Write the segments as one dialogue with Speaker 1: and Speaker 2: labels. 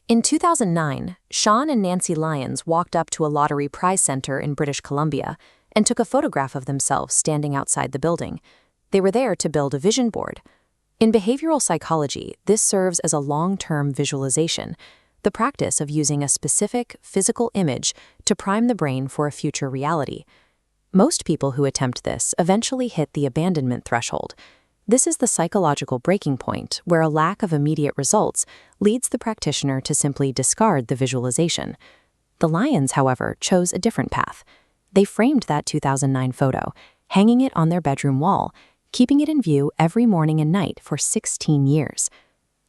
Speaker 1: In 2009, Shawn and Nancy Lyons walked up to a lottery prize center in British Columbia and took a photograph of themselves standing outside the building. They were there to build a vision board. In behavioral psychology, this serves as a long-term visualization, the practice of using a specific physical image to prime the brain for a future reality. Most people who attempt this eventually hit the abandonment threshold. This is the psychological breaking point where a lack of immediate results leads the practitioner to simply discard the visualization. The Lyons, however, chose a different path. They framed that 2009 photo, hanging it on their bedroom wall, keeping it in view every morning and night for 16 years.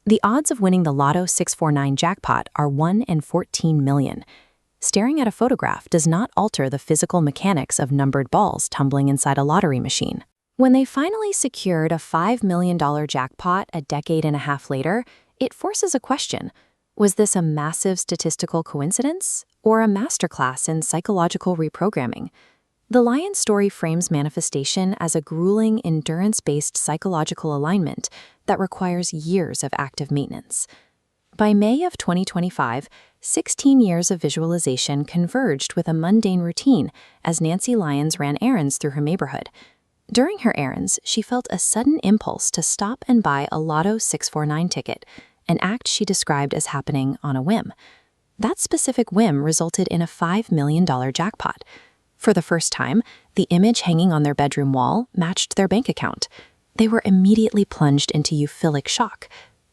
Speaker 1: The odds of winning the Lotto 649 jackpot are 1 in 14 million. Staring at a photograph does not alter the physical mechanics of numbered balls tumbling inside a lottery machine. When they finally secured a $5 million jackpot a decade and a half later, it forces a question. Was this a massive statistical coincidence or a masterclass in psychological reprogramming? The Lyons story frames manifestation as a grueling, endurance-based psychological alignment that requires years of active maintenance. By May of 2025, 16 years of visualization converged with a mundane routine as Nancy Lyons ran errands through her neighborhood. During her errands, she felt a sudden impulse to stop and buy a Lotto 649 ticket, an act she described as happening on a whim. That specific whim resulted in a $5 million jackpot. For the first time, the image hanging on their bedroom wall matched their bank account. They were immediately plunged into euphoric shock.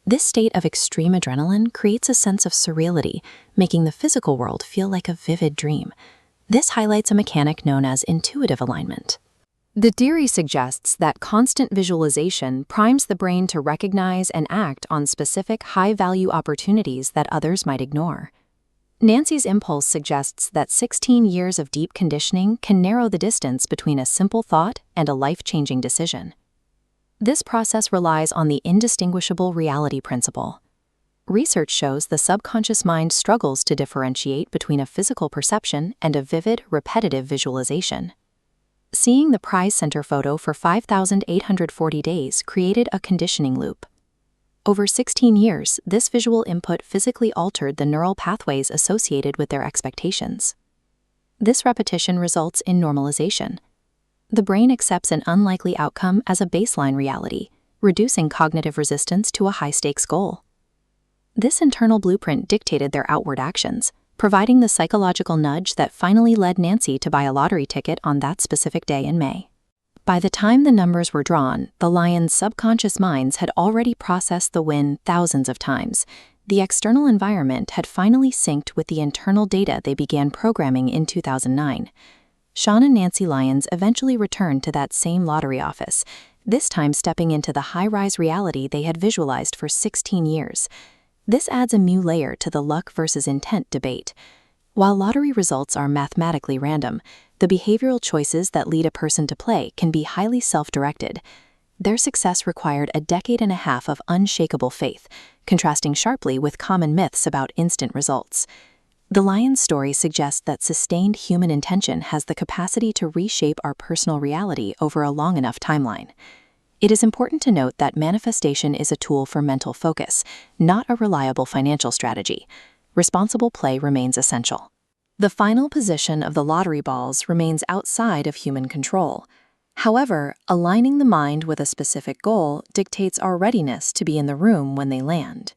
Speaker 1: This state of extreme adrenaline creates a sense of surreality, making the physical world feel like a vivid dream. This highlights a mechanic known as intuitive alignment. The theory suggests that constant visualization primes the brain to recognize and act on specific high-value opportunities that others might ignore. Nancy's impulse suggests that 16 years of deep conditioning can narrow the distance between a simple thought and a life-changing decision. This process relies on the indistinguishable reality principle. Research shows the subconscious mind struggles to differentiate between a physical perception and a vivid, repetitive visualization. Seeing the prize center photo for 5,840 days created a conditioning loop. Over 16 years, this visual input physically altered the neural pathways associated with their expectations. This repetition results in normalization. The brain accepts an unlikely outcome as a baseline reality, reducing cognitive resistance to a high-stakes goal. This internal blueprint dictated their outward actions, providing the psychological nudge that finally led Nancy to buy a lottery ticket on that specific day in May. By the time the numbers were drawn, the Lyons' subconscious minds had already processed the win thousands of times. The external environment had finally synced with the internal data they began programming in 2009. Shawn and Nancy Lyons eventually returned to that same lottery office, this time stepping into the high-rise reality they had visualized for 16 years. This adds a new layer to the luck versus intent debate. While lottery results are mathematically random, the behavioral choices that lead a person to play can be highly self-directed. Their success required a decade and a half of unshakable faith, contrasting sharply with common myths about instant results. The Lyons story suggests that sustained human intention has the capacity to reshape our personal reality over a long enough timeline. It is important to note that manifestation is a tool for mental focus, not a reliable financial strategy. Responsible play remains essential. The final position of the lottery balls remains outside of human control. However, aligning the mind with a specific goal dictates our readiness to be in the room when they land.